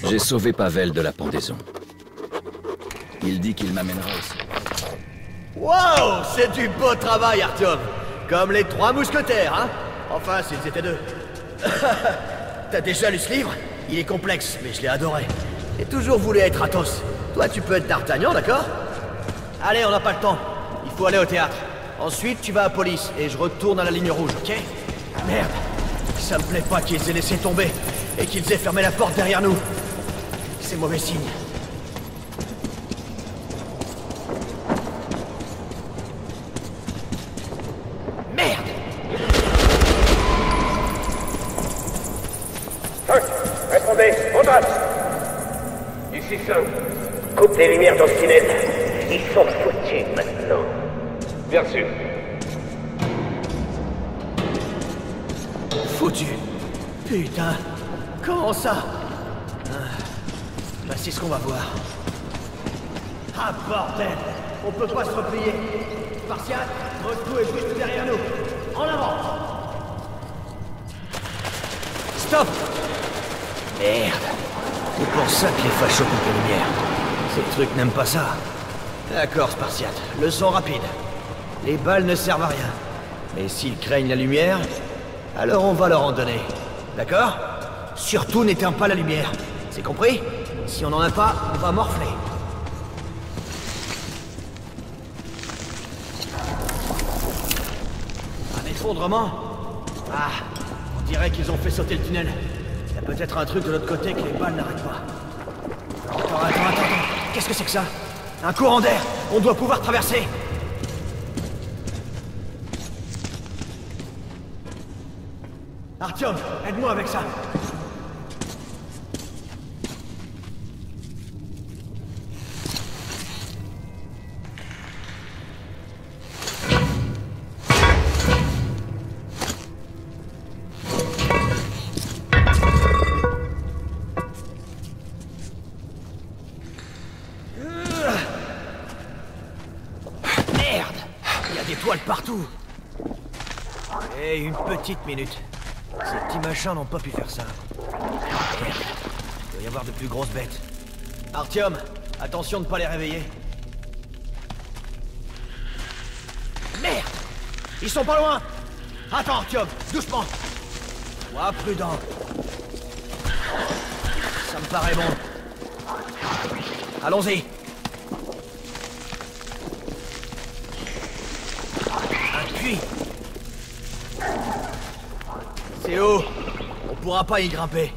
J'ai sauvé Pavel de la pendaison. Il dit qu'il m'amènera aussi. Wow, c'est du beau travail, Artyom. Comme les 3 mousquetaires, hein? Enfin, s'ils étaient 2. T'as déjà lu ce livre? Il est complexe, mais je l'ai adoré. J'ai toujours voulu être Athos. Toi, tu peux être D'Artagnan, d'accord? Allez, on n'a pas le temps. Il faut aller au théâtre. Ensuite, tu vas à police, et je retourne à la ligne rouge, ok? Merde. Ça me plaît pas qu'ils aient laissé tomber, et qu'ils aient fermé la porte derrière nous. C'est mauvais signe. Merde! Répondez, on passe. Ici Sam. Coupe les lumières dans ce tunnel. Ils sont foutus maintenant. Bien sûr. Foutu. Putain. Comment ça? Bah c'est ce qu'on va voir. Ah bordel! On peut pas se replier. Spartiate, Moscou est juste derrière nous. En avant! Stop! Merde. C'est pour ça que les fachos coupent les lumières. Ces trucs n'aiment pas ça. D'accord, Spartiate. Leçon rapide. Les balles ne servent à rien. Mais s'ils craignent la lumière, alors on va leur en donner. D'accord? Surtout n'éteins pas la lumière. C'est compris? Si on n'en a pas, on va morfler. Un effondrement? Ah, on dirait qu'ils ont fait sauter le tunnel. Il y a peut-être un truc de l'autre côté que les balles n'arrêtent pas. Attends. Qu'est-ce que c'est que ça? Un courant d'air! On doit pouvoir traverser! Artyom, aide-moi avec ça! Partout. Et une petite minute. Ces petits machins n'ont pas pu faire ça. Merde. Il doit y avoir de plus grosses bêtes. Artyom, attention de ne pas les réveiller. Merde! Ils sont pas loin! Attends, Artyom, doucement! Sois prudent. Ça me paraît bon. Allons-y. C'est haut. On pourra pas y grimper.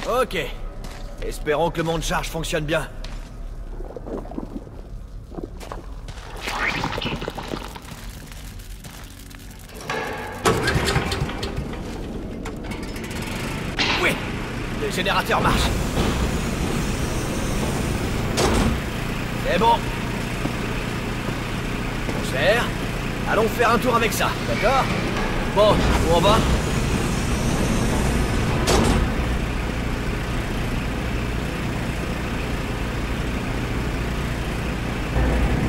Ok. Espérons que le monte-charge fonctionne bien. Oui! Le générateur marche. C'est bon. Cher. Allons faire un tour avec ça, d'accord? Bon, où on va?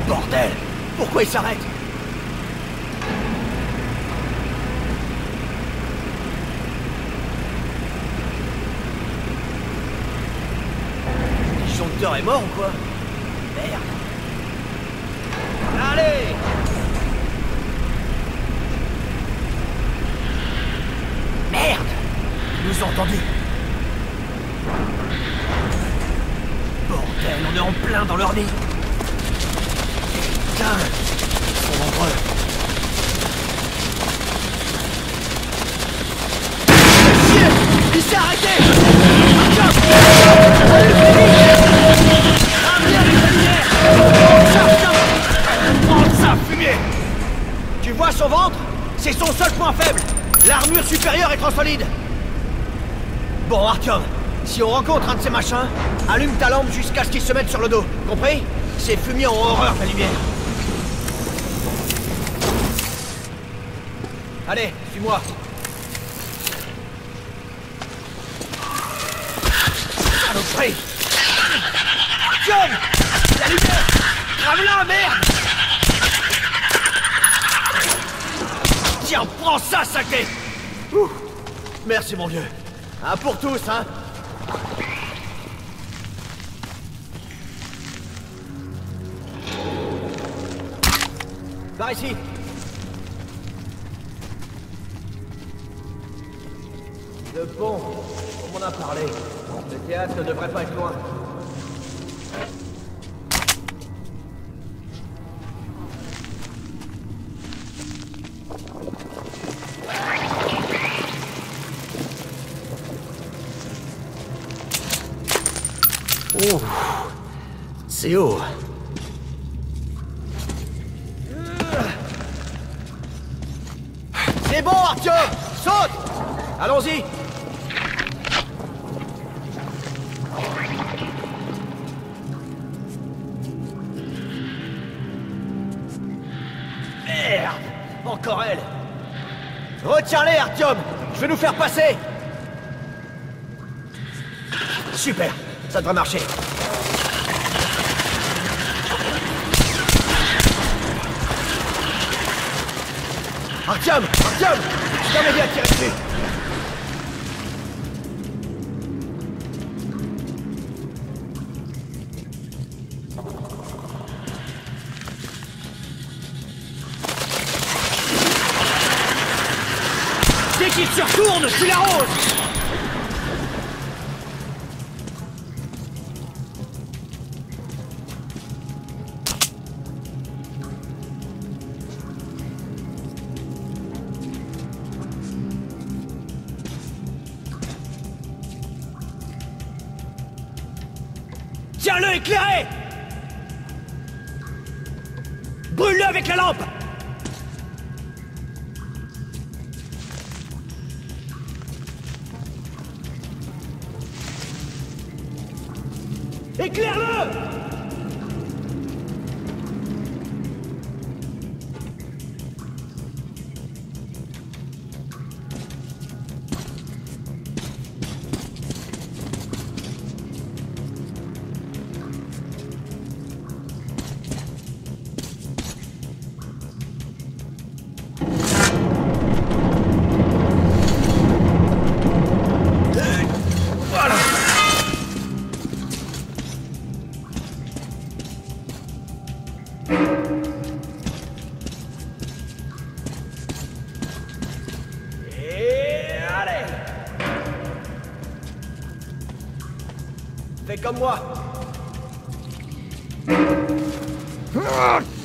Bordel! Pourquoi il s'arrête? Le disjoncteur est mort ou quoi? Merde! Allez! Merde! Ils nous ont entendus! Bordel, on est en plein dans leur nid! Putain! Ils sont nombreux! Chier! Il s'est arrêté! Ramenez les lumières! Prends ça, fumier! Tu vois son ventre? C'est son seul point faible! L'armure supérieure est trop solide! Bon, Artyom, si on rencontre un de ces machins, allume ta lampe jusqu'à ce qu'ils se mettent sur le dos, compris? Ces fumiers ont horreur de la lumière. Allez, suis-moi. Saloperie! Artyom! La lumière! Rame-la, merde! Tiens, prends ça, sacré! Ouh. Merci mon vieux. Un pour tous, hein. Par ici. Le pont, on m'en a parlé. Le théâtre ne devrait pas être loin. Oh, c'est haut. C'est bon, Artyom! Saute! Allons-y! Merde! Encore elle! Retiens-les, Artyom! Je vais nous faire passer! Super! Ça devrait marcher. Artyom! Artyom! Je t'en ai bien tiré dessus! Dès qu'il se retourne, tu l'arroses! Tiens-le éclairé! Brûle-le avec la lampe! Éclaire-le! Fais comme moi.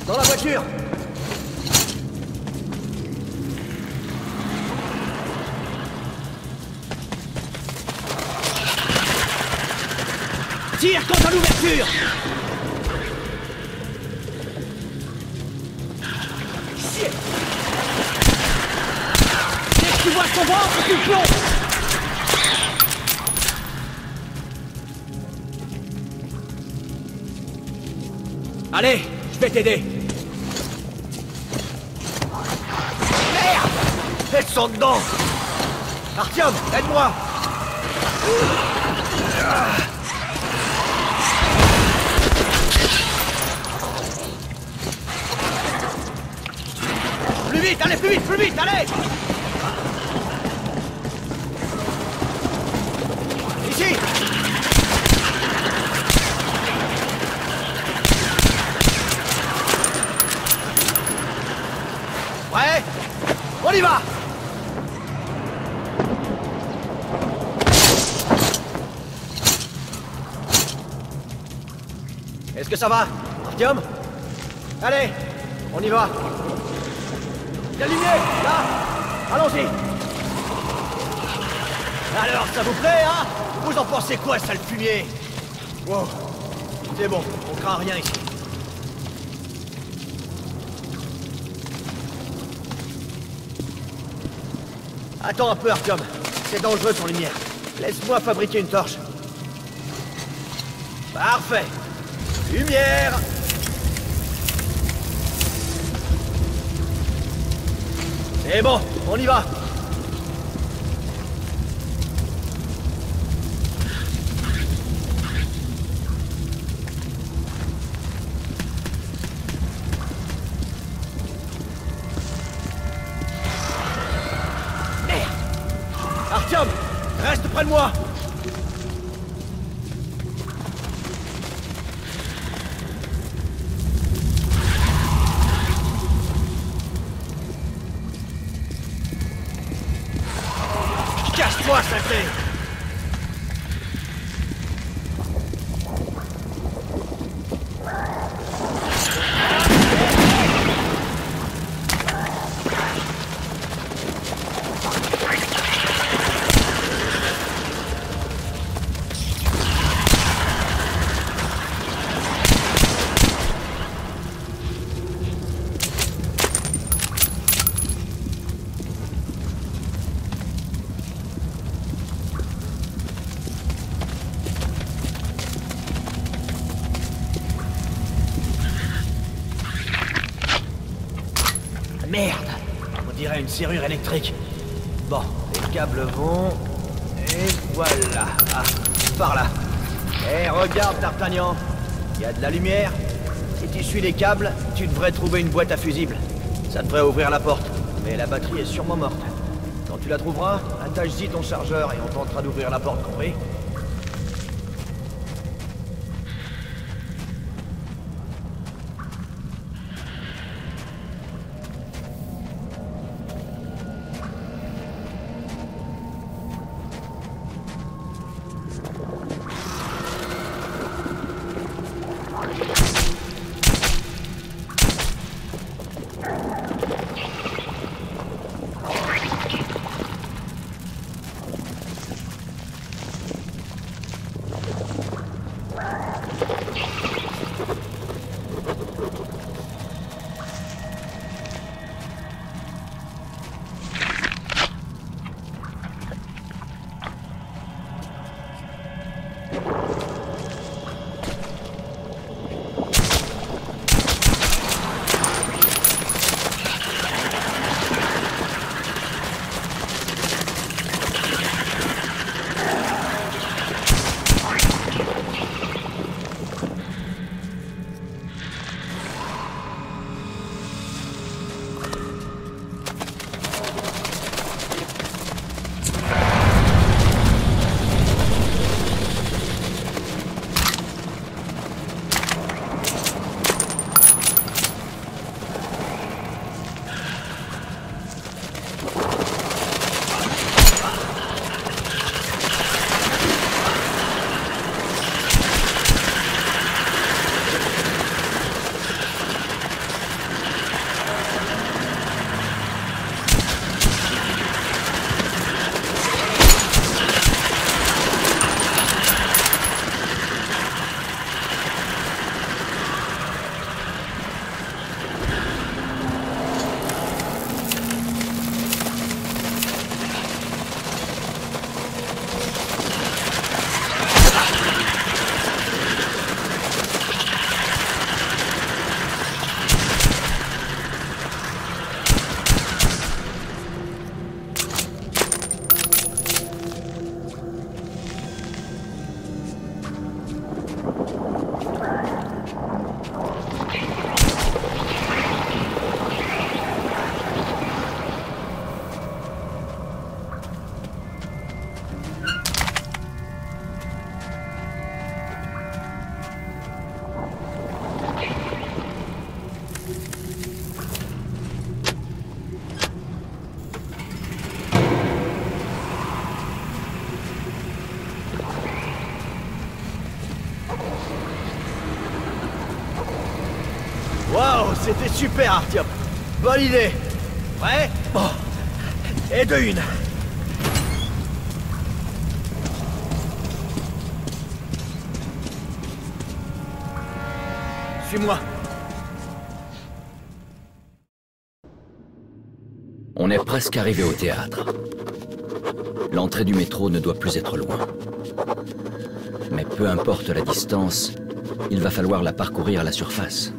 Dans la voiture. Tire contre l'ouverture. Shit. Dès que tu vois son ventre, tu le plonges. Allez, je vais t'aider. Merde! Elles sont dedans! Artyom, aide-moi! Plus vite, allez, plus vite, allez! Ici! Ouais, on y va! Est-ce que ça va, Artyom? Allez, on y va! La lumière, là! Allons-y! Alors, ça vous plaît, hein? Vous en pensez quoi, sale fumier? Wow, c'est bon, on craint rien ici. Attends un peu, Artyom. C'est dangereux sans lumière. Laisse-moi fabriquer une torche. Parfait. Lumière. C'est bon, on y va. Artyom! Reste près de moi! Cache-toi, sacré! Merde! On dirait une serrure électrique. Bon, les câbles vont... Et voilà. Ah, par là. Eh, regarde, D'Artagnan. Il y a de la lumière. Si tu suis les câbles, tu devrais trouver une boîte à fusibles. Ça devrait ouvrir la porte. Mais la batterie est sûrement morte. Quand tu la trouveras, attache-y ton chargeur et on tentera d'ouvrir la porte, compris? Waouh, c'était super, Artyom. Bonne idée. Prêt? Bon. Et de une. Suis-moi. On est presque arrivé au théâtre. L'entrée du métro ne doit plus être loin. Mais peu importe la distance, il va falloir la parcourir à la surface.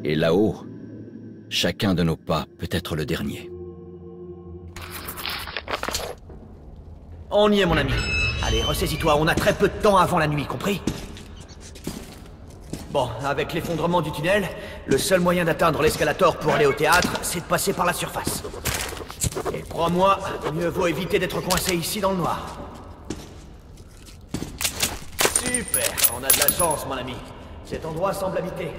Et là-haut, chacun de nos pas peut être le dernier. On y est, mon ami. Allez, ressaisis-toi, on a très peu de temps avant la nuit, compris? Bon, avec l'effondrement du tunnel, le seul moyen d'atteindre l'escalator pour aller au théâtre, c'est de passer par la surface. Et crois-moi, mieux vaut éviter d'être coincé ici dans le noir. Super, on a de la chance, mon ami. Cet endroit semble habité.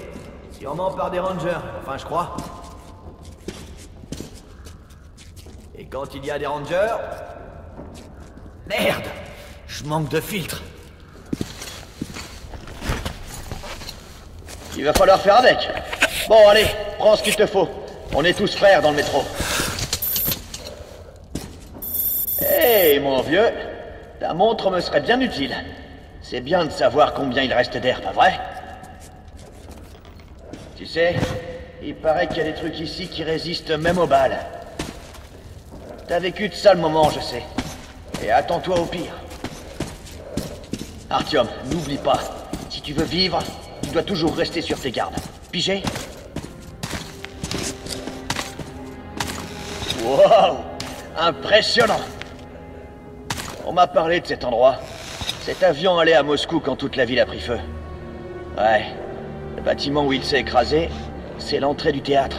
Sûrement par des rangers, enfin je crois. Et quand il y a des rangers... Merde! Je manque de filtre. Il va falloir faire avec. Bon, allez, prends ce qu'il te faut. On est tous frères dans le métro. Hé, mon vieux, ta montre me serait bien utile. C'est bien de savoir combien il reste d'air, pas vrai? Tu sais, il paraît qu'il y a des trucs ici qui résistent même aux balles. T'as vécu de sales moments, je sais. Et attends-toi au pire. Artyom, n'oublie pas, si tu veux vivre, tu dois toujours rester sur tes gardes. Pigé? Wow! Impressionnant! On m'a parlé de cet endroit. Cet avion allait à Moscou quand toute la ville a pris feu. Ouais, le bâtiment où il s'est écrasé, c'est l'entrée du théâtre.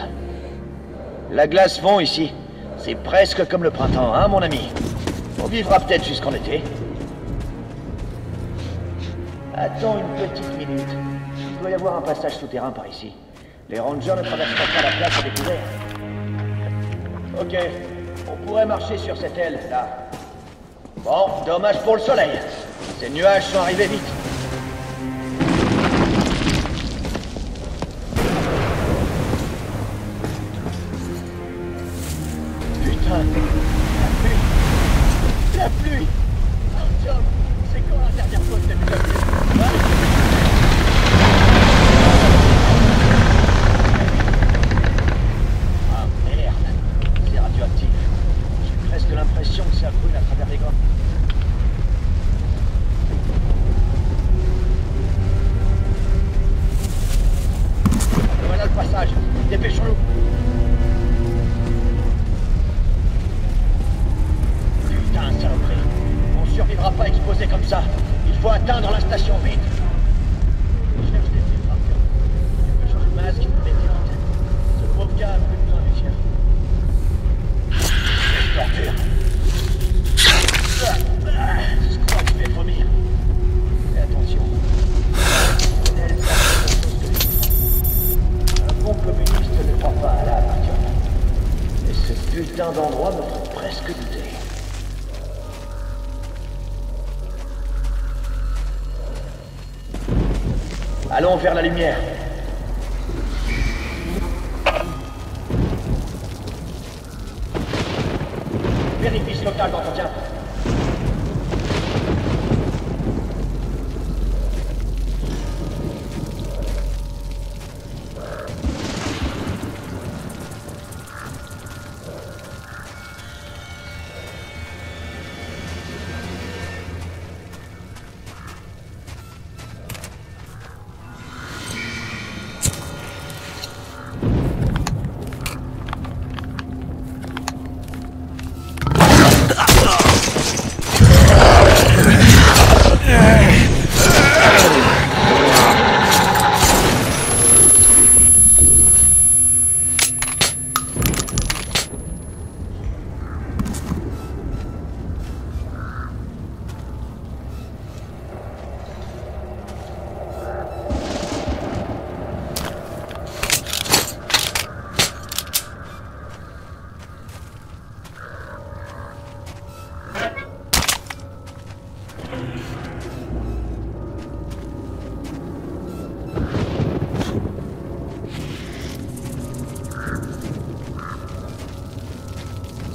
La glace fond ici. C'est presque comme le printemps, hein, mon ami? On vivra peut-être jusqu'en été. Attends une petite minute. Il doit y avoir un passage souterrain par ici. Les rangers ne traverseront pas la place à découvert. Ok, on pourrait marcher sur cette aile, là. Bon, dommage pour le soleil. Ces nuages sont arrivés vite. Putain, la pluie. Artyom, c'est quand la dernière fois que t'as vu la pluie? Ah merde, c'est radioactif. J'ai presque l'impression que ça brûle à travers les gants. Voilà le passage, dépêchons-nous. Putain, saloperie. On survivra pas exposé comme ça. Il faut atteindre la station vite. Je cherche des filtres, Artyom. Je change de masque, mais vite. Ce pauvre gars a plus besoin du sien. Quelle torture. Je crois que je vais vomir. Fais attention. Un bon communiste ne croit pas à l'âme, Artyom. Et ce putain d'endroit me fait presque douter. Allons vers la lumière. Vérifie ce local d'entretien.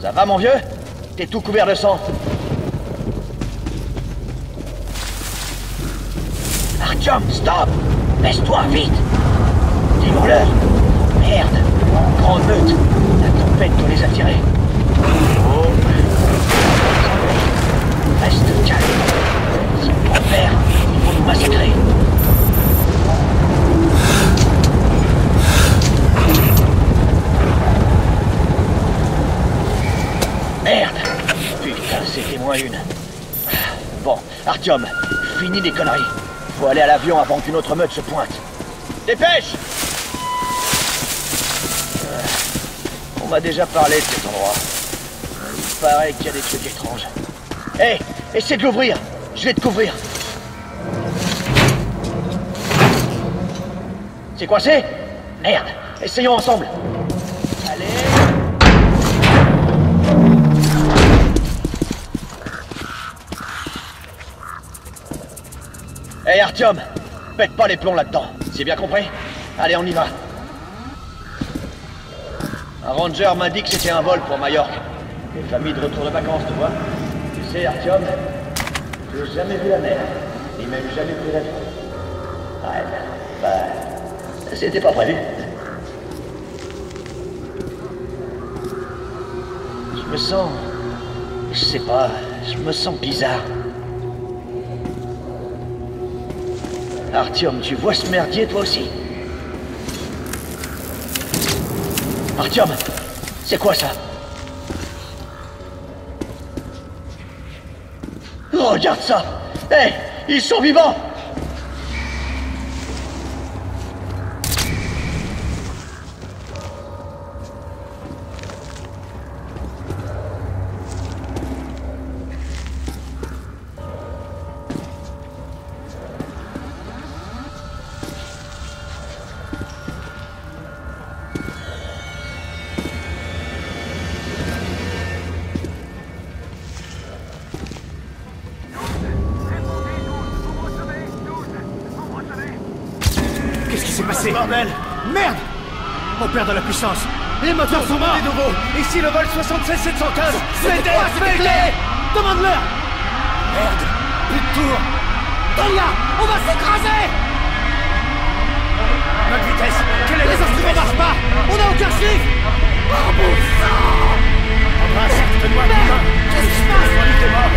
Ça va, mon vieux? T'es tout couvert de sang. Artyom, stop! Laisse-toi, vite! Des voleurs! Merde! Grande meute! La tempête doit les attirer. Oh! Reste calme. Si on peut faire, il faut nous massacrer. Merde! Putain, c'était moins une. Bon, Artyom, finis les conneries. Faut aller à l'avion avant qu'une autre meute se pointe. Dépêche! On m'a déjà parlé de cet endroit. Il paraît qu'il y a des trucs étranges. Hé, essaie de l'ouvrir. Je vais te couvrir. C'est coincé? Merde. Essayons ensemble. Allez. Hé, Artyom, pète pas les plombs là-dedans. C'est bien compris? Allez, on y va. Un ranger m'a dit que c'était un vol pour Majorque. Des familles de retour de vacances, tu vois. Tu sais, Artyom, j'ai jamais vu la mer, ni même jamais pris l'avion. Ouais, bah, c'était pas prévu. Je me sens... Je sais pas, je me sens bizarre. Artyom, tu vois ce merdier, toi aussi? Artyom, c'est quoi ça? Regarde ça! Hé, ils sont vivants! Qu'est-ce qui s'est passé? Bordel! Merde! On perd de la puissance! Les moteurs sont morts! Nouveau. Ici le vol 76715! Fais-les! Demande-leur! Merde! Plus de tour! Donne-la! On va s'écraser! Notre vitesse! Les instruments marchent pas! On n'a aucun chiffre! Oh bon sang! Andras, donne-moi un coup de main! Qu'est-ce qui se passe? T'es mort!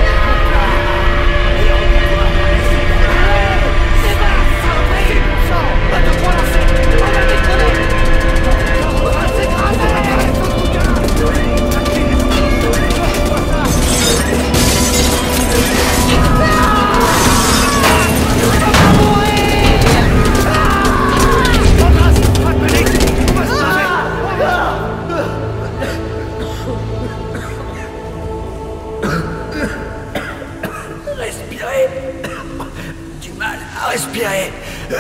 Respirer. Du mal à respirer. La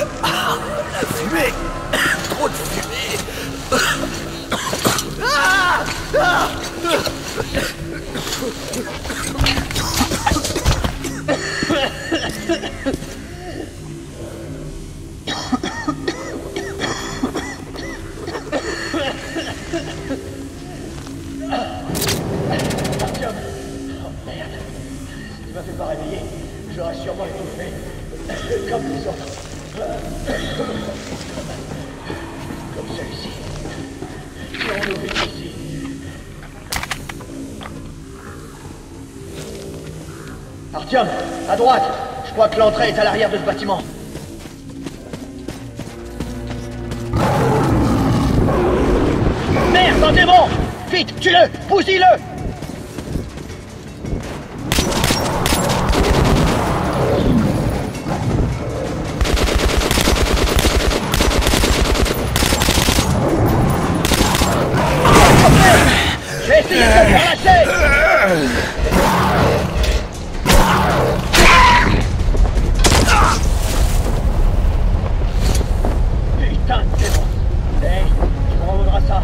fumée. Trop de fumée. Artyom! Oh merde! Tu m'as fait pas réveiller. J'aurais sûrement étouffé. Comme les autres. Comme celui-ci. Tirons-nous vite ici. Artyom, à droite! Je crois que l'entrée est à l'arrière de ce bâtiment. Merde, un démon! Vite, tue-le! Bousille-le! J'ai essayé de te faire lâcher! Putain de démon! Hey, tu me revaudras ça.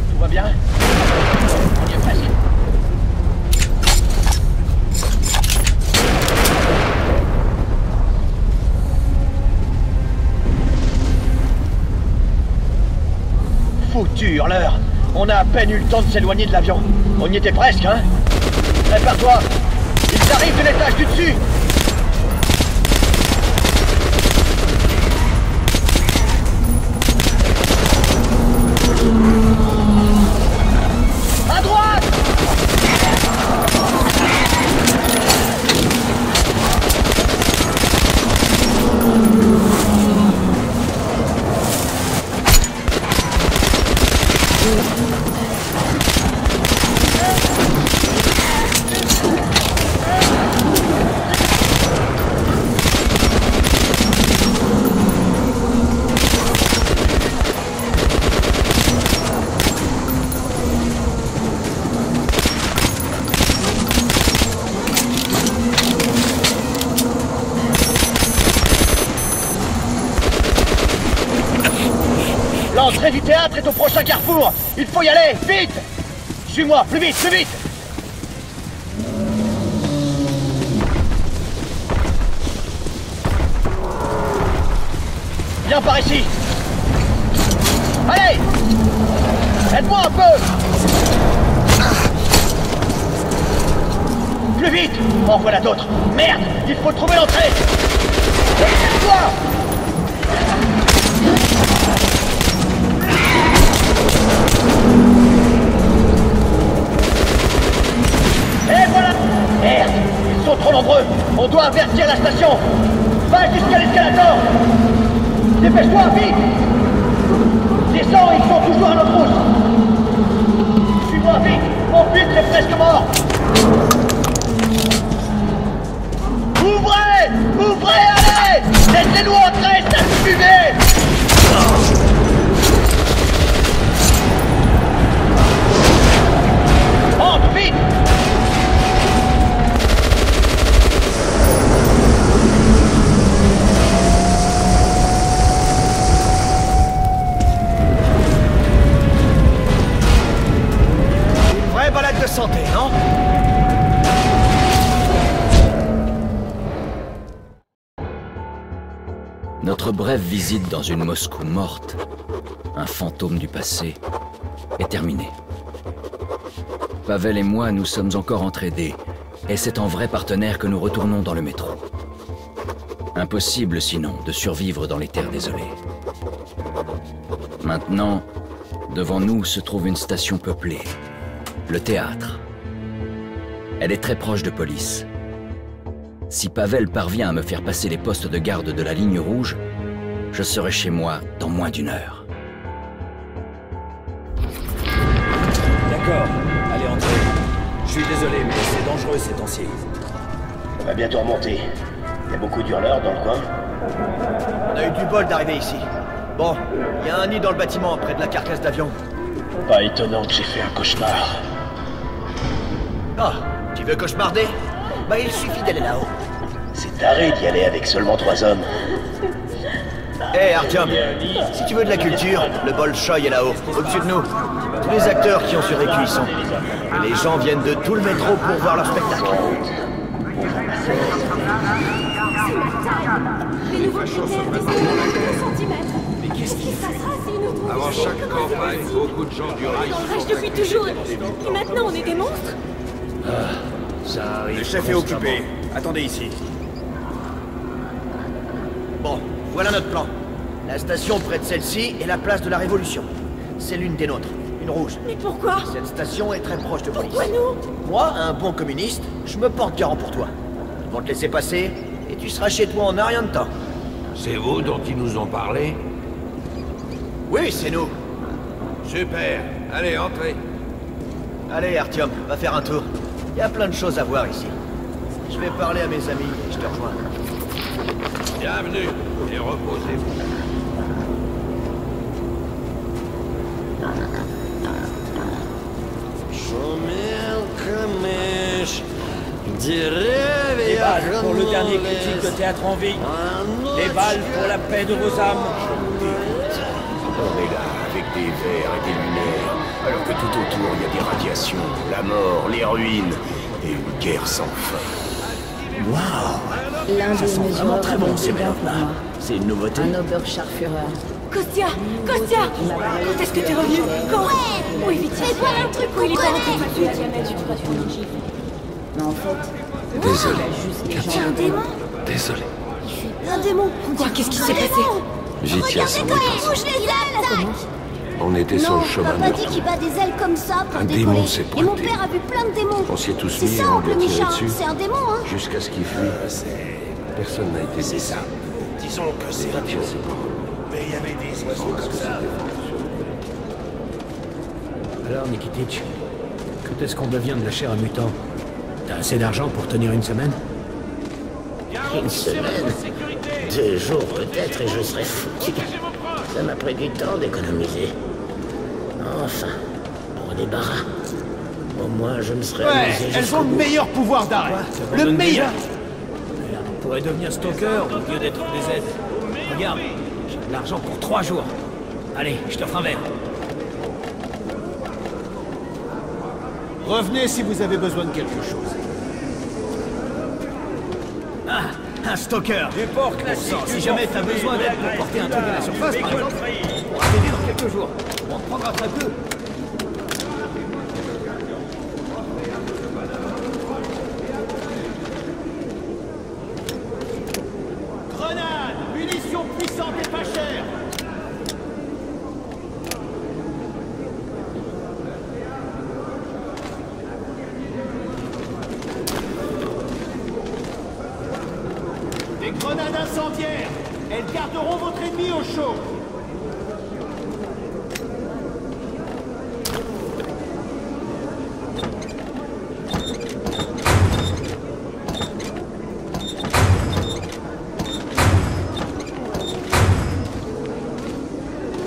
Tout va bien? On y est presque. Foutu hurleur! On a à peine eu le temps de s'éloigner de l'avion. On y était presque, hein? Prépare-toi! Ils arrivent de l'étage du dessus! À droite! L'entrée du théâtre est au prochain carrefour. Il faut y aller, vite. Suis-moi, plus vite, plus vite. Viens par ici. Allez! Aide-moi un peu! Plus vite! En voilà d'autres! Merde! Il faut trouver l'entrée! Aide-toi! Et voilà! Merde! Ils sont trop nombreux! On doit avertir la station! Va jusqu'à l'escalator! Dépêche-toi, vite! Descends, ils sont toujours à notre pouce! Suis-moi vite! Mon but est presque mort! Ouvrez! Ouvrez, allez! Laissez-nous entrer, ça suffit! Entre, vite! Balade de santé, non? Notre brève visite dans une Moscou morte, un fantôme du passé, est terminée. Pavel et moi, nous sommes encore entraînés, et c'est en vrai partenaire que nous retournons dans le métro. Impossible, sinon, de survivre dans les terres désolées. Maintenant, devant nous se trouve une station peuplée. Le théâtre. Elle est très proche de police. Si Pavel parvient à me faire passer les postes de garde de la ligne rouge, je serai chez moi dans moins d'1 heure. D'accord, allez entrez. Je suis désolé, mais c'est dangereux ces temps-ci. On va bientôt remonter. Il y a beaucoup d'hurleurs dans le coin. On a eu du bol d'arriver ici. Bon, il y a un nid dans le bâtiment, près de la carcasse d'avion. Pas étonnant que j'ai fait un cauchemar. Ah, tu veux cauchemarder? Bah il suffit d'aller là-haut. C'est taré d'y aller avec seulement 3 hommes. Hé Artyom, si tu veux de la culture, le Bolchoï est là-haut, au-dessus de nous. Tous les acteurs qui ont survécu y sont. Et les gens viennent de tout le métro pour voir leur spectacle. Les nouveaux critères des centimètres. Mais qu'est-ce qui se passera si nous trouvons Avant chaque campagne, beaucoup de gens du rail on rage depuis toujours. Et maintenant, on est des monstres? Ça arrive. Le chef est occupé. Attendez ici. Bon, voilà notre plan. La station près de celle-ci est la place de la Révolution. C'est l'une des nôtres, une rouge. Mais pourquoi? Cette station est très proche de police. Pourquoi nous? Moi, un bon communiste, je me porte garant pour toi. Ils vont te laisser passer, et tu seras chez toi en un rien de temps. C'est vous dont ils nous ont parlé? Oui, c'est nous. Super. Allez, entrez. Allez, Artyom, va faire un tour. Il y a plein de choses à voir ici. Je vais parler à mes amis et je te rejoins. Bienvenue et reposez-vous. Des balles pour le dernier critique de théâtre en vie. Des balles pour la paix de vos âmes. On est là, avec des verres et des lumières, alors que tout autour, il y a des radiations, la mort, les ruines, et une guerre sans fin. Waouh! L'un des mesures très bon, ces bien pour mélanges-là. moi. C'est une nouveauté. Un Oberscharführer. Kostya! Kostya! Quand est-ce que t'es revenu? Quand? Oui, vite, fais voir un truc où il est pas rentré tout de suite. Mais en fait, Désolé, il a juste les gens Un démon? désolé. Un démon? Quoi? Qu'est-ce qui s'est passé? J'y tiens sans Regardez dépenser. comme il bouge les ailes! On était sur Non, le chemin papa de dit qu'il retour. bat des ailes comme ça pour Un décoller. démon s'est Et mon pointé. père a vu plein de démons. On s'y est tous C'est mis et ça, on oncle lui a tiré Micha. dessus. C'est un démon, hein. Jusqu'à ce qu'il fuit. Personne n'a été blessé. C'est ça. Disons que c'est un démon. Mais il y avait des oiseaux comme ça. Alors, Nikitic, quand est-ce qu'on devient de lâcher un mutant? T'as assez d'argent pour tenir une semaine? Une semaine, 2 jours peut-être, et je serais foutu. Ça m'a pris du temps d'économiser. Enfin, pour des barras. Au moins, je me serais amusé Elles ont le meilleur pouvoir d'arrêt. Le meilleur. Merde, on pourrait devenir stalker au lieu d'être des aides. Regarde, j'ai de l'argent pour 3 jours. Allez, je t'offre un verre. Revenez si vous avez besoin de quelque chose. Ah, un stalker. Du port classique. Si jamais t'as besoin d'aide pour porter un truc à la surface, par exemple, on pourra t'aider dans quelques jours. On te prendra très peu. Grenade! Munitions puissantes et pas chères! Des grenades incendiaires! Elles garderont votre ennemi au chaud!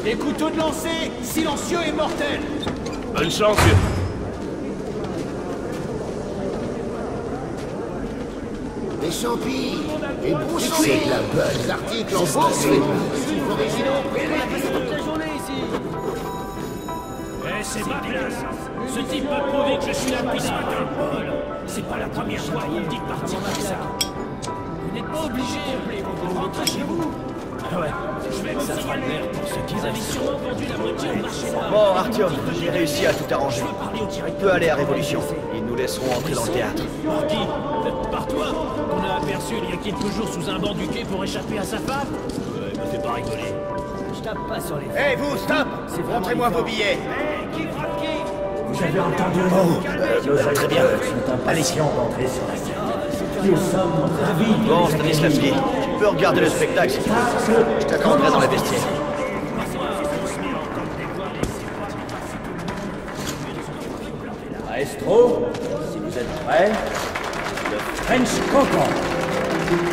Des couteaux de lancer, silencieux et mortels! Bonne chance, vieux. Des champis, des broussons, c'est de la bonne. L'article en bourse, originaux, Eh, c'est ma place. Ce type m'a prouvé que je suis là depuis ce matin. C'est pas la première fois qu'il me dit de partir comme ça. Vous n'êtes pas obligé de rentrer chez vous. Ah ouais, je vais ça fera le verre pour ceux qui avaient sûrement vendu la moitié au marché noir. Bon, Artyom, j'ai réussi à tout arranger. Tu peux aller à Révolution. Ils nous laisseront entrer dans le théâtre. Par qui? Par toi? On a aperçu il y a quelques jours sous un banc du quai pour échapper à sa femme? Ouais, me fais pas rigoler. Je tape pas sur les... Hé, vous, stop! Montrez-moi vos billets. Qui frappe qui? Vous avez entendu le mot? Très bien. Allez-y, d'entrer sur la scène. Nous sommes ravis. Bon, Stanislavski, tu peux regarder le spectacle si tu veux. Je t'attendrai dans les vestiaires. Maestro, si vous êtes prêts, le French Cancan.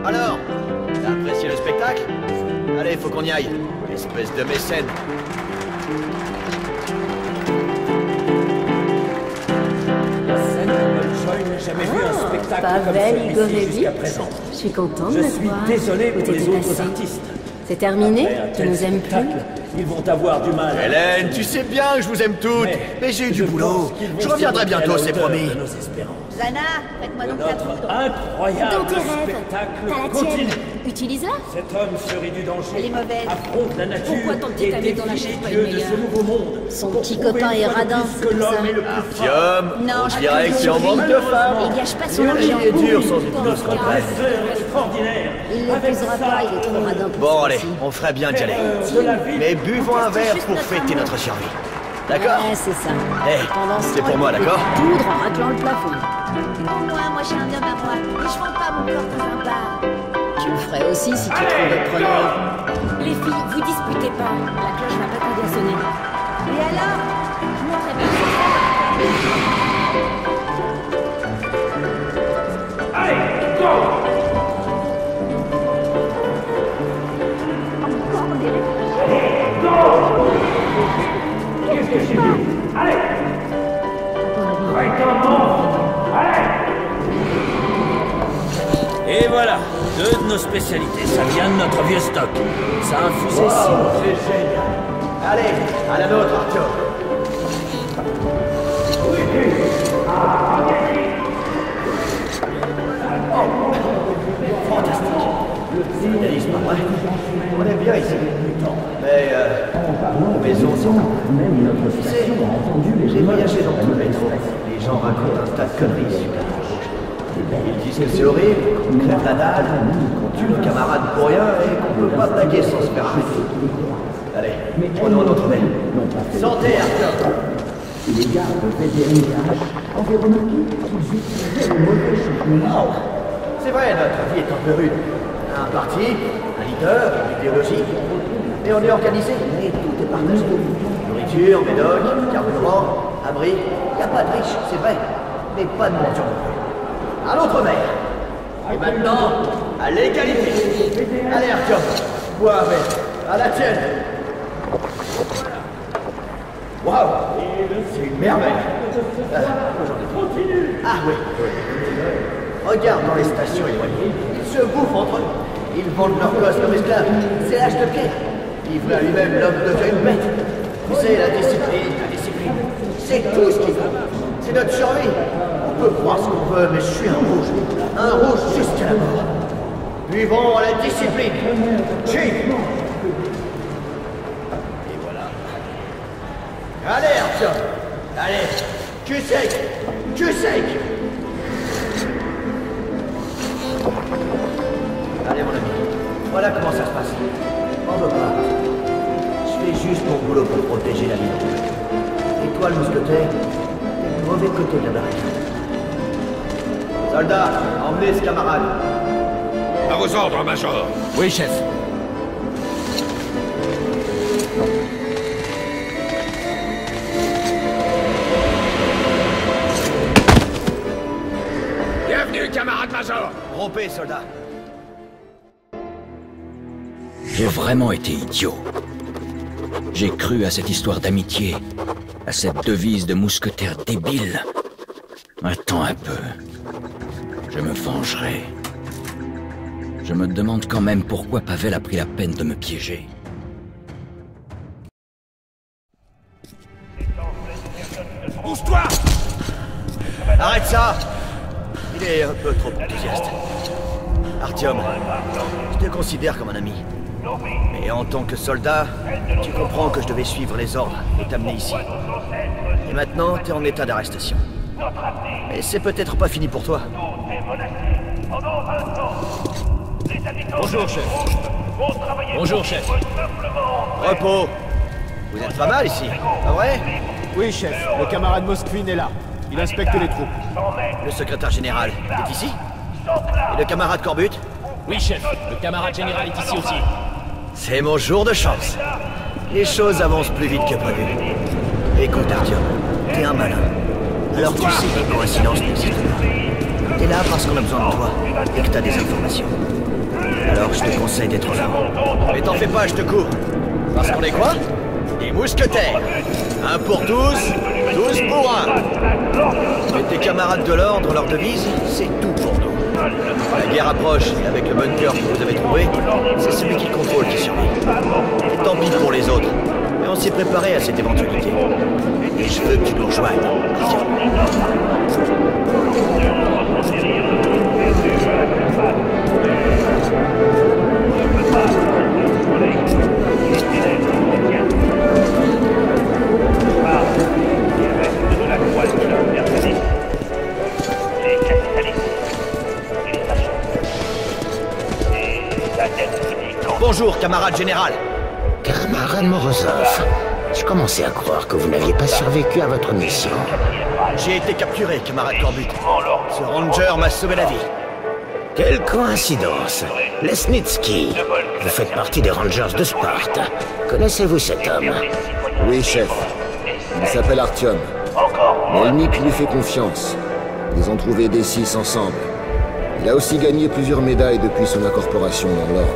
Alors, t'as apprécié le spectacle? Allez, faut qu'on y aille. Espèce de mécène. Jamais vu un spectacle comme Pavel celui-ci Igorevitch, jusqu'à présent. je suis contente de Je te suis voir. désolé Où pour les t'étais autres passé? artistes. C'est terminé? Après un Tu tel nous aimes plus? spectacle, ils vont avoir du mal. Hélène, tu sais bien que je vous aime toutes. Mais j'ai eu du boulot. Je reviendrai bientôt, c'est promis. Nos espérances. Lana, prête-moi donc la Notre poudre. incroyable Dans tes rêves. spectacle T'as la continue. tienne. Utilise-la. Cet homme se rit du danger, Elle est mauvaise. affronte la nature Pourquoi ton petit et ami dans la défie chaise les pas dieux une de ce meilleure? nouveau monde. Son Pour petit prouver copain une est fois de radin, plus c'est que pour l'homme ça. est le plus fort. Artyom, Non, on je dirait que tu en manques de femmes. Il gâche pas son Il argent. est dur sans une Notre dresseur extraordinaire. Il ne Avec l'épousera ça, pas, il est trop radin pour Bon, ça allez, aussi. on ferait bien d'y aller. de la ville. Mais buvons un verre pour fêter notre survie. D'accord? Ouais, c'est ça. Eh, Pendant ce c'est temps, pour moi, il fait d'accord? Poudre en raclant le plafond. Moi j'ai un homme à moi. Et je vends pas mon corps dans un bar. Tu le ferais aussi si tu trouvais preneur. Les filles, vous disputez pas. La cloche va pas tarder à sonner. Et alors? Je montrerai pas. Et voilà, deux de nos spécialités. Ça vient de notre vieux stock. Ça a infusé 6 mois. C'est génial. Allez, à la nôtre, Artyom. Fantastique. C'est pas vrai. On est bien ici. Mais, les maisons sont... Tu sais, j'ai voyagé dans tout le métro. Les gens racontent un tas de conneries super. Ils disent que c'est horrible, qu'on crève la dalle, qu'on tue nos camarades pour rien et qu'on peut pas taguer sans se faire arrêter. Allez, prenons notre mail. Santé, Artyom. Les gardes VDNH avaient remarqué qu'ils utilisaient le mauvais chemin. Oh, c'est vrai, notre vie est un peu rude. Un parti, un leader, une idéologie. Mais on est organisé, et tout est partagé. Nourriture, médoc, carburant, abri. Y a pas de riches, c'est vrai, mais pas de mendiants non plus. À l'autre mère. Et maintenant, à l'égalité. Allez, Artyom, bois avec. À la tienne. Waouh, c'est une merveille. Ah oui. Regarde dans les stations éloignées. Ils se bouffent entre eux. Ils vendent leurs gosses comme esclaves. C'est l'âge de pierre. Livré à lui-même, l'homme devient une bête. Tu sais, la discipline. C'est tout ce qu'il faut. C'est notre survie. On peut croire ce qu'on veut, mais je suis un rouge. Un rouge jusqu'à la mort. Buvons à la discipline. Chief. Et voilà. Allez, Artyom. Allez. Tu sais. Allez, mon ami. Voilà comment ça se passe. On veut pas. Je fais juste mon boulot pour protéger la ville. Et toi, le mousquetaire, t'es du mauvais côté de la barricade. Soldats, emmenez ce camarade. À vos ordres, Major. Oui, chef. Bienvenue, camarade Major. Rompez, soldats. J'ai vraiment été idiot. J'ai cru à cette histoire d'amitié, à cette devise de mousquetaire débile. Attends un peu. Je me vengerai. Je me demande quand même pourquoi Pavel a pris la peine de me piéger. Bouge-toi! Arrête ça! Il est un peu trop enthousiaste. Artyom, je te considère comme un ami. Mais en tant que soldat, tu comprends que je devais suivre les ordres et t'amener ici. Et maintenant, t'es en état d'arrestation. Mais c'est peut-être pas fini pour toi. Bonjour, chef. Bonjour, chef. Repos. Vous êtes pas mal ici, pas vrai? Oui, chef. Le camarade Moskvin est là. Il inspecte les troupes. Le secrétaire général est ici? Et le camarade Corbutt? Oui, chef. Le camarade général est ici aussi. C'est mon jour de chance. Les choses avancent plus vite que prévu. Écoute, Artyom, t'es un malin. Alors tu sais que les coïncidences n'existent pas. T'es là parce qu'on a besoin de toi et que t'as des informations. Alors je te conseille d'être là. Mais t'en fais pas, je te cours. Parce qu'on est quoi? Des mousquetaires. Un pour tous, tous pour un. Et tes camarades de l'ordre, leur devise, c'est tout pour nous. La guerre approche, et avec le bunker que vous avez trouvé, c'est celui qui contrôle qui survit. Et tant pis pour les autres. Mais on s'est préparé à cette éventualité. Et je veux que tu nous rejoignes. Bonjour, camarade général. Camarade Morozov, je commençais à croire que vous n'aviez pas survécu à votre mission. J'ai été capturé, camarade Corbutt. Ce ranger m'a sauvé la vie. Quelle coïncidence. Lesnitsky, vous faites partie des Rangers de Sparte. Connaissez-vous cet homme? Oui, chef. Il s'appelle Artyom. Melnik lui fait confiance. Ils ont trouvé des 6 ensemble. Il a aussi gagné plusieurs médailles depuis son incorporation dans l'ordre.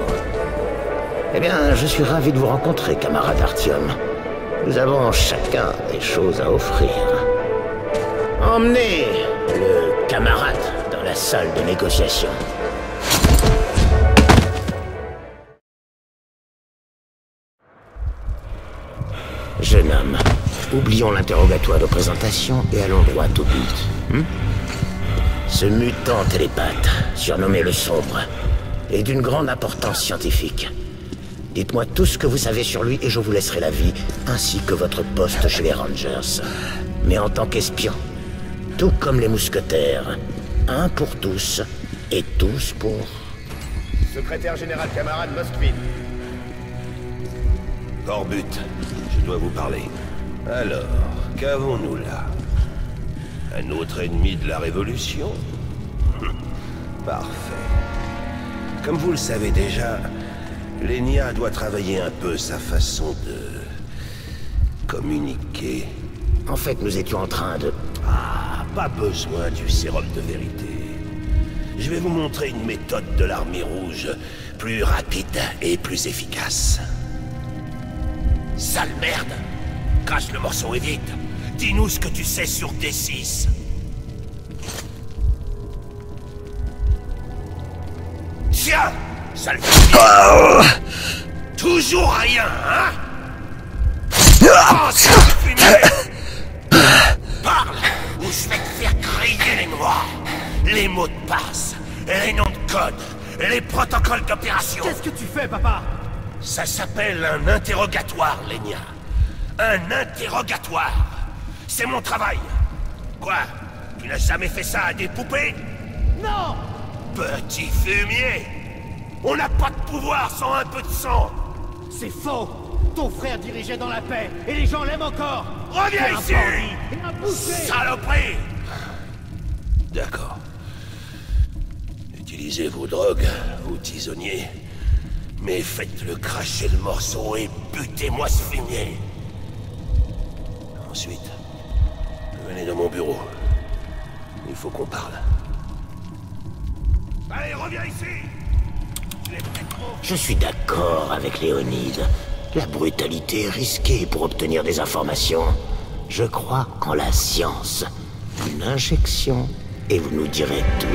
Eh bien, je suis ravi de vous rencontrer, camarade Artyom. Nous avons chacun des choses à offrir. Emmenez le camarade dans la salle de négociation. Jeune homme, oublions l'interrogatoire de présentation et allons droit au but. Ce mutant télépathe, surnommé le Sombre, est d'une grande importance scientifique. Dites-moi tout ce que vous savez sur lui et je vous laisserai la vie, ainsi que votre poste chez les Rangers. Mais en tant qu'espion, tout comme les mousquetaires, un pour tous et tous pour... Secrétaire général camarade Moskvin. Corbutt, je dois vous parler. Alors, qu'avons-nous là? Un autre ennemi de la Révolution? Parfait. Comme vous le savez déjà, Lenya doit travailler un peu sa façon de... communiquer. En fait, nous étions en train de... Ah, pas besoin du sérum de vérité. Je vais vous montrer une méthode de l'armée rouge, plus rapide et plus efficace. Sale merde! Crache le morceau et vite! Dis-nous ce que tu sais sur D6. Tiens! Sale fumier! Toujours rien, hein? Oh, sale fumier! Parle, ou je vais te faire griller les noirs! Les mots de passe, les noms de code, les protocoles d'opération. Qu'est-ce que tu fais, papa? Ça s'appelle un interrogatoire, Lenya. Un interrogatoire. C'est mon travail. Quoi? Tu n'as jamais fait ça à des poupées? Non! Petit fumier! On n'a pas de pouvoir sans un peu de sang. C'est faux! Ton frère dirigeait dans la paix, et les gens l'aiment encore! Reviens ici! Un boucher! Saloperie! D'accord. Utilisez vos drogues, vous tisonniers. Mais faites-le cracher le morceau et butez-moi ce fumier. Ensuite, venez dans mon bureau. Il faut qu'on parle. Allez, reviens ici! Je suis d'accord avec Léonide. La brutalité est risquée pour obtenir des informations. Je crois en la science. Une injection, et vous nous direz tout.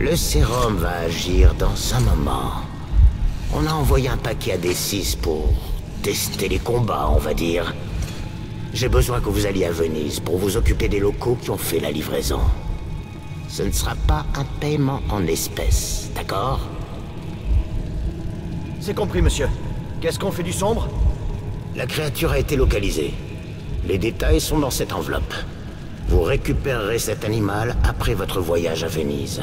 Le sérum va agir dans un moment. On a envoyé un paquet à D6 pour tester les combats, on va dire. J'ai besoin que vous alliez à Venise pour vous occuper des locaux qui ont fait la livraison. Ce ne sera pas un paiement en espèces, d'accord? C'est compris, monsieur. Qu'est-ce qu'on fait du sombre? La créature a été localisée. Les détails sont dans cette enveloppe. Vous récupérerez cet animal après votre voyage à Venise.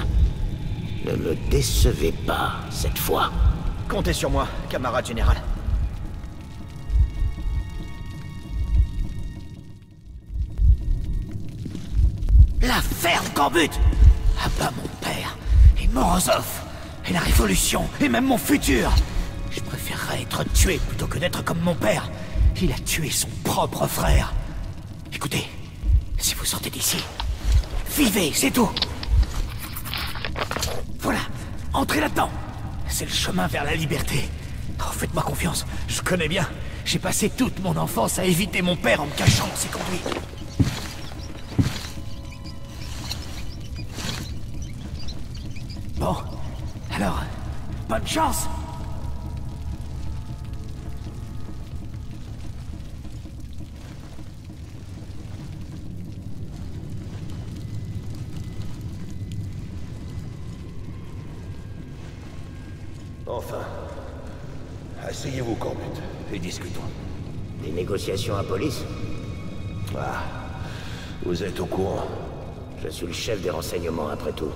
Ne me décevez pas, cette fois. Comptez sur moi, camarade général. La ferme Gambut! Ah bah mon père, et Morozov, et la Révolution, et même mon futur! Je préférerais être tué plutôt que d'être comme mon père. Il a tué son propre frère. Écoutez, si vous sortez d'ici, vivez, c'est tout! Voilà, entrez là-dedans. C'est le chemin vers la liberté. Oh, faites-moi confiance, je connais bien. J'ai passé toute mon enfance à éviter mon père en me cachant dans ses conduits. Bon, alors, bonne chance. Enfin, asseyez-vous, Gambut, et discutons. Des négociations à police? Ah, vous êtes au courant? Je suis le chef des renseignements, après tout.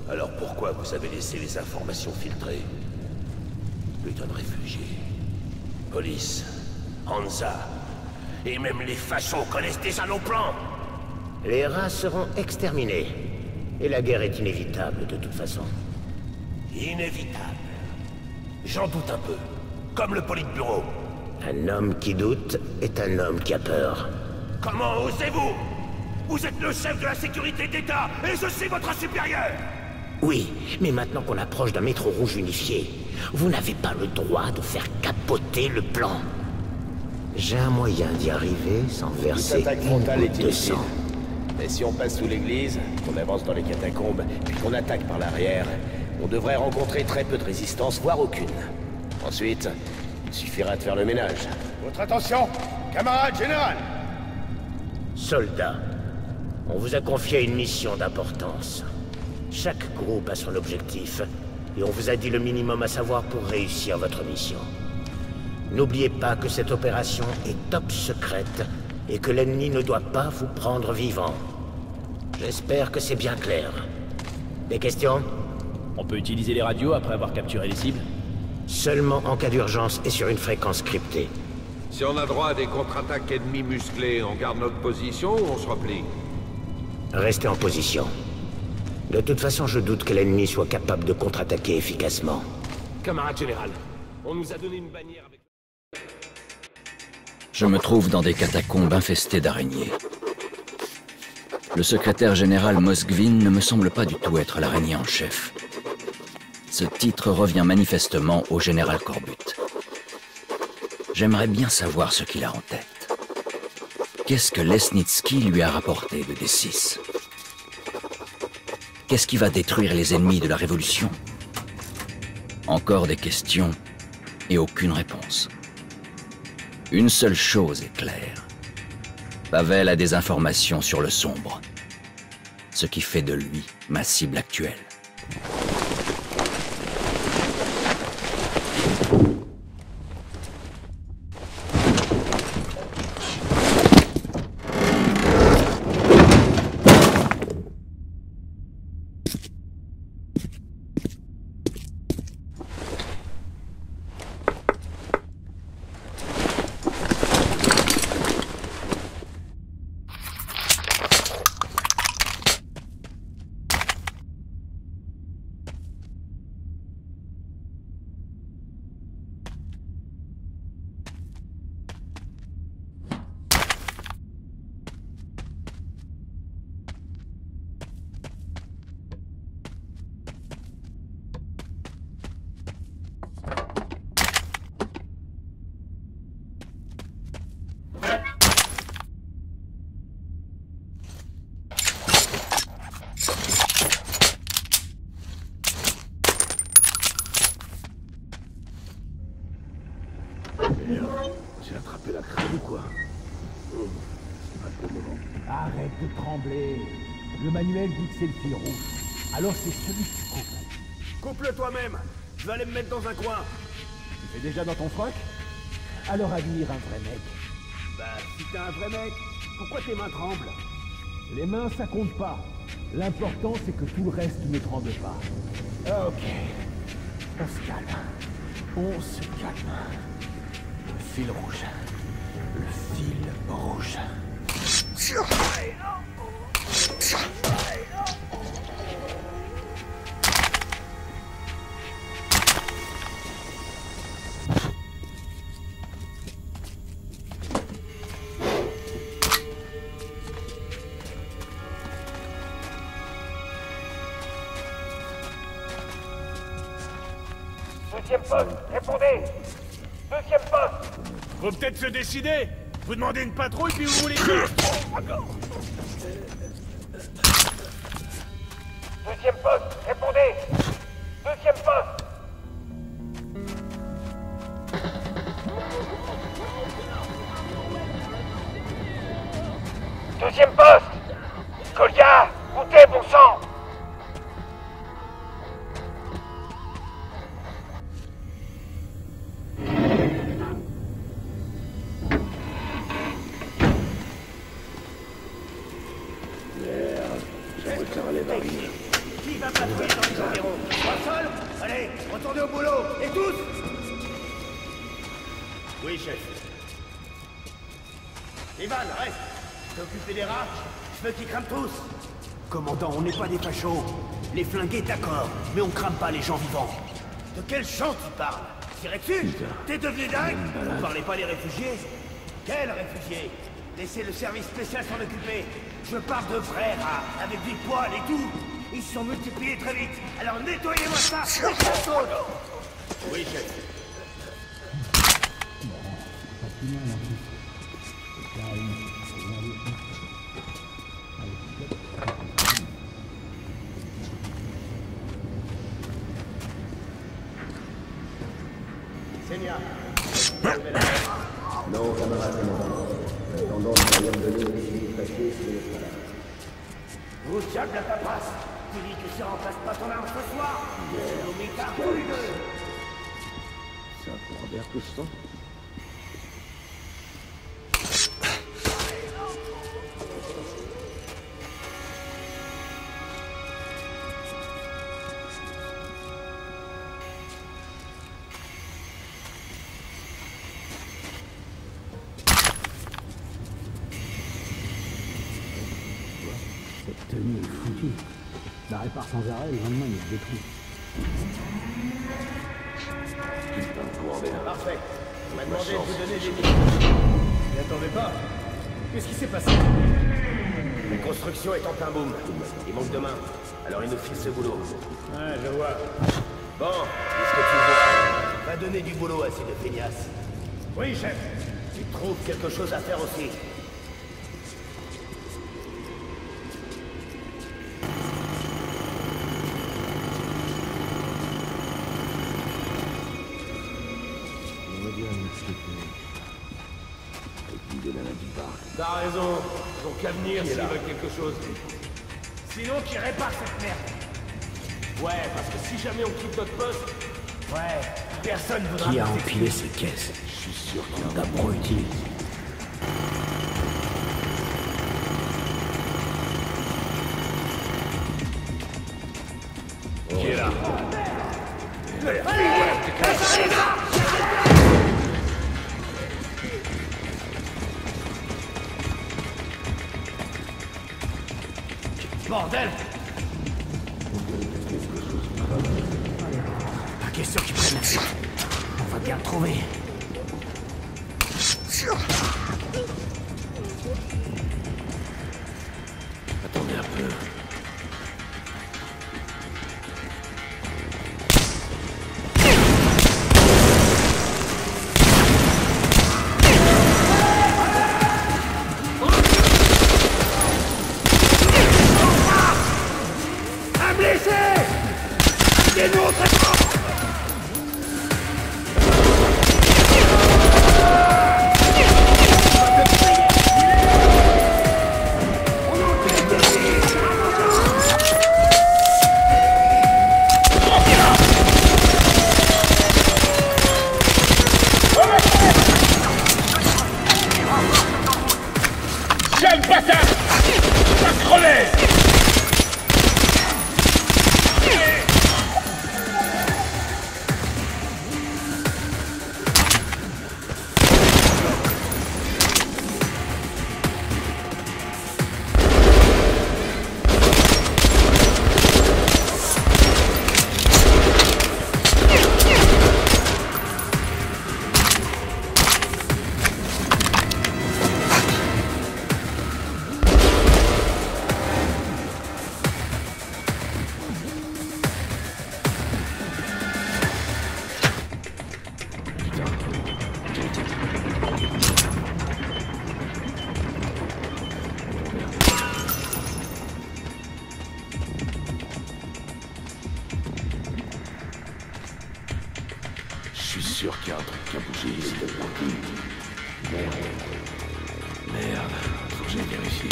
Alors pourquoi vous avez laissé les informations filtrées? Putain de réfugiés. Police, Hansa, et même les fachos connaissent déjà nos plans. Les rats seront exterminés. Et la guerre est inévitable, de toute façon. Inévitable. J'en doute un peu. Comme le Politburo. Un homme qui doute est un homme qui a peur. Comment osez-vous? Vous êtes le chef de la sécurité d'État, et je suis votre supérieur! Oui, mais maintenant qu'on approche d'un métro rouge unifié, Vous n'avez pas le droit de faire capoter le plan. J'ai un moyen d'y arriver sans verser une goutte de sang. Et si on passe sous l'église, qu'on avance dans les catacombes, puis qu'on attaque par l'arrière, on devrait rencontrer très peu de résistance, voire aucune. Ensuite, il suffira de faire le ménage. Votre attention, camarade général! Soldats, on vous a confié une mission d'importance. Chaque groupe a son objectif, et on vous a dit le minimum à savoir pour réussir votre mission. N'oubliez pas que cette opération est top secrète, et que l'ennemi ne doit pas vous prendre vivant. J'espère que c'est bien clair. Des questions? On peut utiliser les radios après avoir capturé les cibles? Seulement en cas d'urgence et sur une fréquence cryptée. Si on a droit à des contre-attaques ennemies musclées, on garde notre position ou on se replie? Restez en position. De toute façon, je doute que l'ennemi soit capable de contre-attaquer efficacement. Camarade général, on nous a donné une bannière avec... Je me trouve dans des catacombes infestées d'araignées. Le secrétaire général Moskvin ne me semble pas du tout être l'araignée en chef. Ce titre revient manifestement au général Corbutt. J'aimerais bien savoir ce qu'il a en tête. Qu'est-ce que Lesnitsky lui a rapporté de D6? Qu'est-ce qui va détruire les ennemis de la Révolution? Encore des questions et aucune réponse. Une seule chose est claire. Pavel a des informations sur le sombre. Ce qui fait de lui ma cible actuelle. J'ai attrapé la crème ou quoi? C'est pas le moment. Arrête de trembler. Le manuel dit que c'est le fil rouge. Alors c'est celui que tu coupes. Coupe-le toi-même. Je vais aller me mettre dans un coin. Tu fais déjà dans ton froc? Alors admire un vrai mec. Bah, si t'es un vrai mec, pourquoi tes mains tremblent? Les mains, ça compte pas. L'important, c'est que tout le reste ne tremble pas. Ok. On se calme. On se calme. Le fil rouge. Le fil rouge. Deuxième poste, répondez! Deuxième poste! Faut peut-être se décider! Vous demandez une patrouille puis vous voulez que... Deuxième poste, répondez! Deuxième poste! Deuxième poste! Kolya! Où t'es, bon sang? Qui va patrouiller dans les environs? Trois seuls? Allez, retournez au boulot! Et tous! Oui, chef. Ivan, reste! T'es occupé des rats? Je veux qu'ils crament tous! Commandant, on n'est pas des fachos. Les flingués, d'accord, mais on crame pas les gens vivants. De quel champ tu parles? Tirer dessus? T'es devenu dingue? Vous parlez pas des réfugiés? Quels réfugiés? Laissez le service spécial s'en occuper. Je parle de vrais rats, avec des poils et tout. Ils se sont multipliés très vite. Alors nettoyez-moi ça, et ça saute. Oui, chef. Seigneur. Non, camarade commandant. Attendant, nous allons donner les civils papiers sur les palais. Vous diable la paperasse. Tu dis que si on remplace pas ton arme ce soir, c'est nos mécards tous les deux. Ça pour Robert tout ce temps. Cette tenue est foutue. Je la répare sans arrêt, le lendemain il est détruit. Parfait. On m'a demandé de vous donner des minutes. N'y attendez pas. Qu'est-ce qui s'est passé? La construction est en plein boom. Il manque de main. Alors il nous file ce boulot. Ouais, je vois. Bon, qu'est-ce que tu vois? Va donner du boulot à ces deux feignasses. Oui, chef. Tu trouves quelque chose à faire aussi. T'as raison, ils ont qu'à venir s'ils veulent quelque chose. Sinon, qui répare cette merde. Ouais, parce que si jamais on quitte notre poste, ouais, personne voudra... Qui a empilé ces caisses? Je suis sûr qu'il y en a. D'abrutis. Qui est là? Bordel! Pas question qu'ils prennent la fuite. On va bien le trouver. Attendez un peu. Je suis sûr qu'il y a un truc qui a bougé ici. Merde, faut que j'aille vérifier.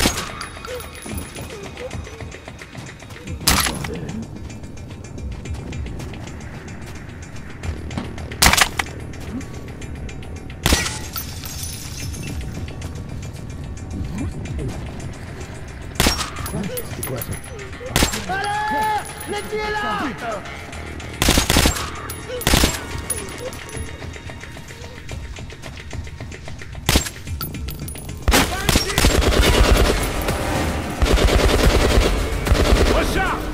C'est quoi ça? Allez! L'ennemi est là! Recharge!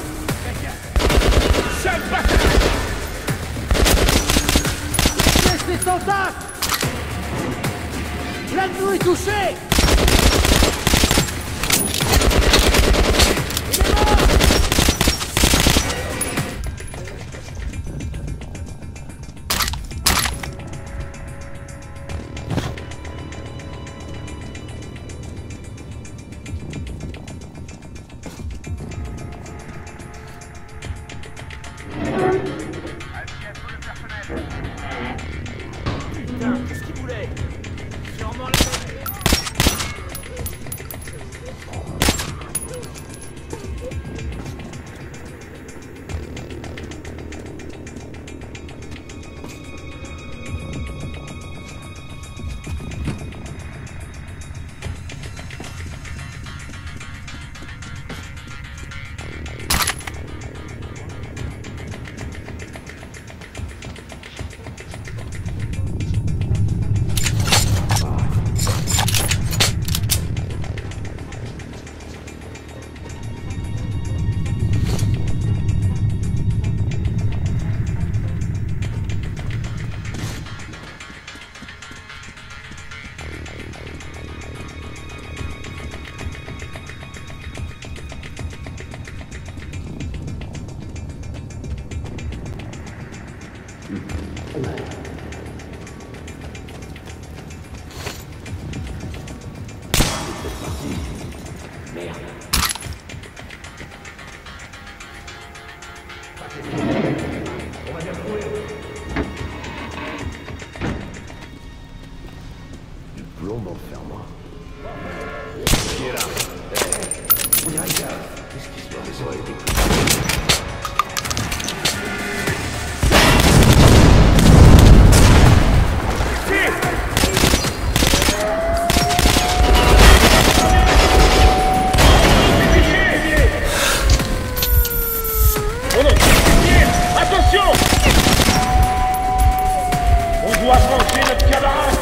Sale bâtard! Laissez son tasse! L'un de nous est touché! Merde. On va bien trouver. Du plomb m'enfermant. Qui est là? On y arrive. Qu'est-ce qui se passe? Les oreilles des plus. Attention! On doit venger notre camarade!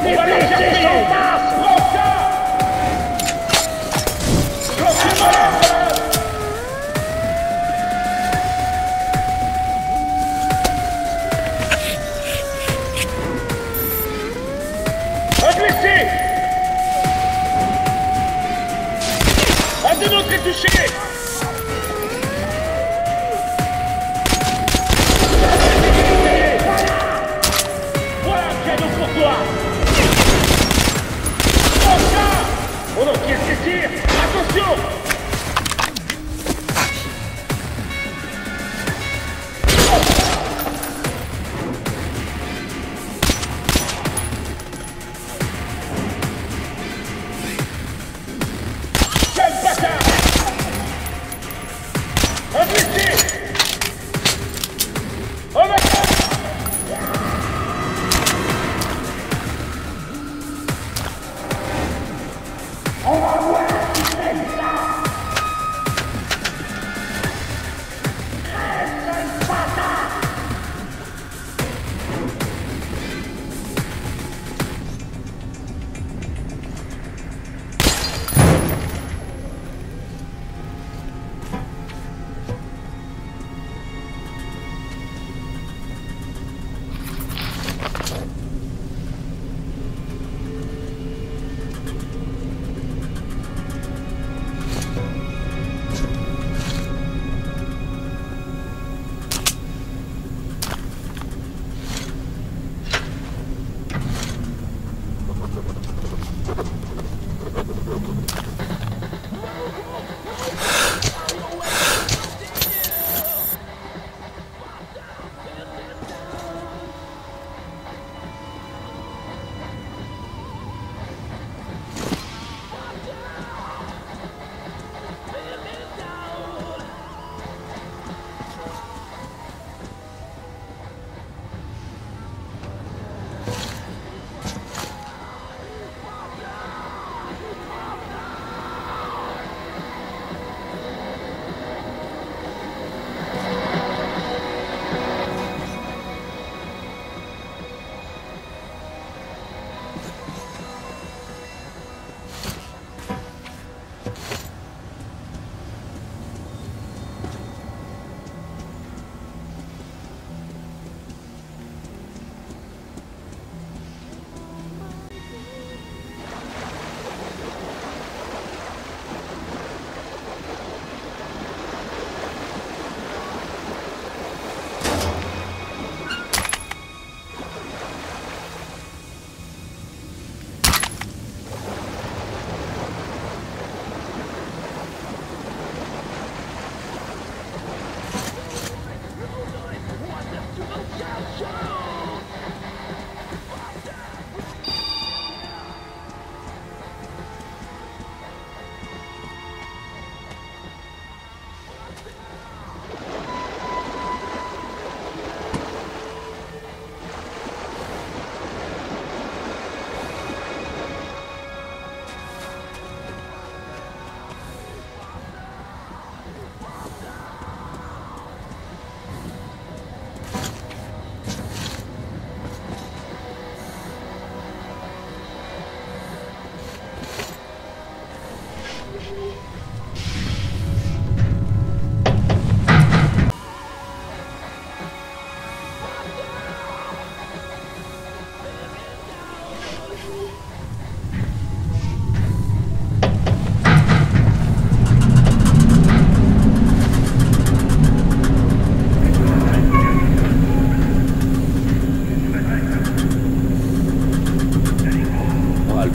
On va le chercher en face! Un blessé! Un de nôtres est touché! Oh non, qu'est-ce que tire? Attention! Quel bâtard! Un blessé! Un bâtard! On va voir qui fait ça!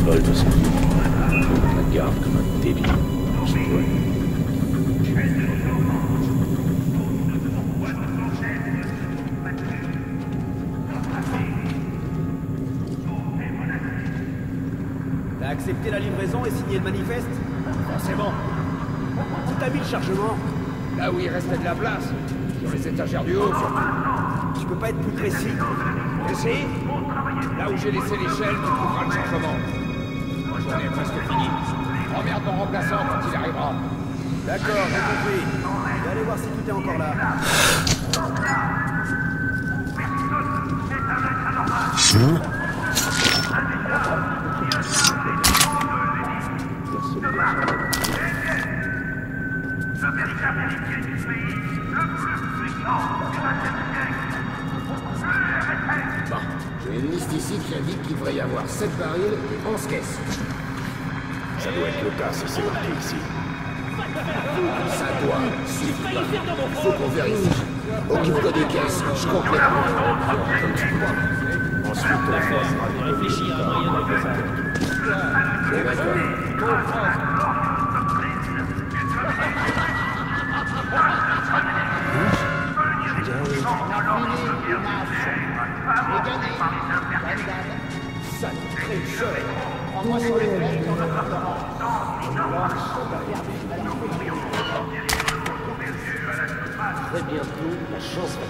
vol de son On la garde comme un débile. T'as accepté la livraison et signé le manifeste? C'est bon. Où t'as mis le chargement? Là où il restait de la place. Sur les étagères du haut, surtout. Tu peux pas être plus précis. Précis? Là où j'ai laissé l'échelle, tu trouveras le chargement. La journée est presque finie. Emmerde mon remplaçant quand il arrivera. D'accord, j'ai compris. Je vais aller voir si tout est encore là. Bon, j'ai une liste ici qui indique qu'il devrait y avoir 7 barils et 11 caisses. Ça doit être le cas si c'est marqué ici. Ça doit suffire pas. Faut qu'on vérifie. Occupe-toi des caisses, je complète. Comme tu vois. Ensuite, on fera Réfléchis à un moyen de régler ça. C'est d'accord. Très bientôt, la chance va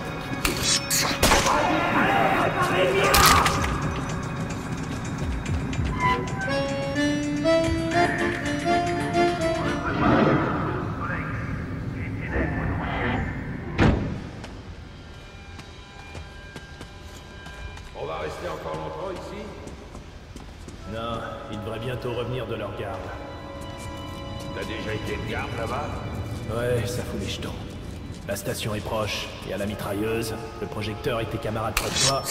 On va rester encore longtemps ici? Non, ils devraient bientôt revenir de leur garde. T'as déjà été de garde là-bas? Ouais, ça fout les jetons. La station est proche, et à la mitrailleuse, le projecteur et tes camarades près de toi.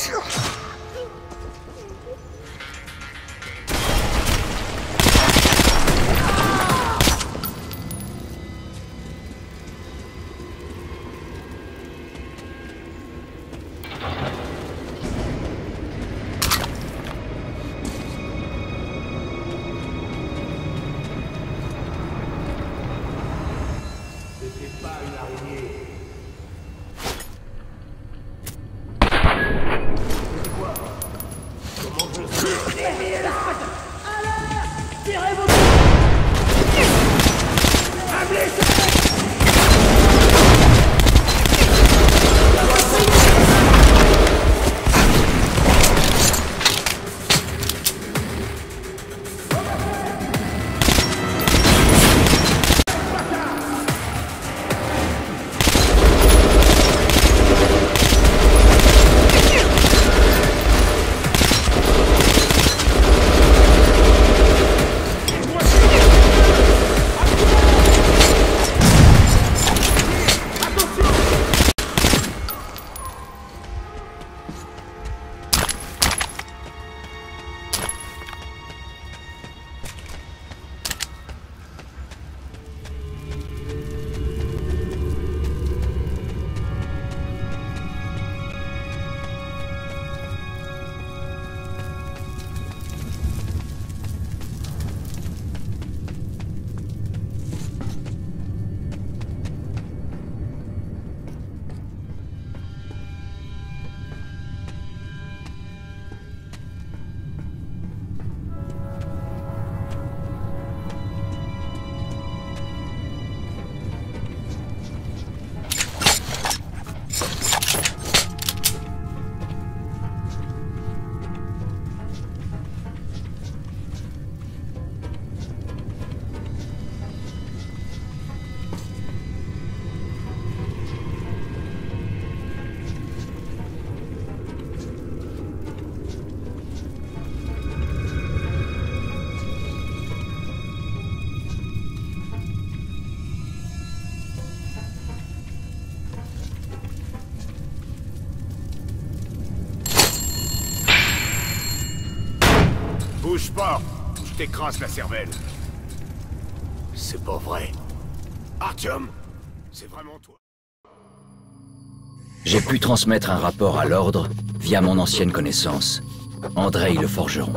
C'était pas une araignée. C'est quoi? Comment je le sais? Tirez-vous! Bouge pas, je t'écrase la cervelle. C'est pas vrai. Artyom, c'est vraiment toi. J'ai pu transmettre un rapport à l'ordre via mon ancienne connaissance, Andrei le forgeron.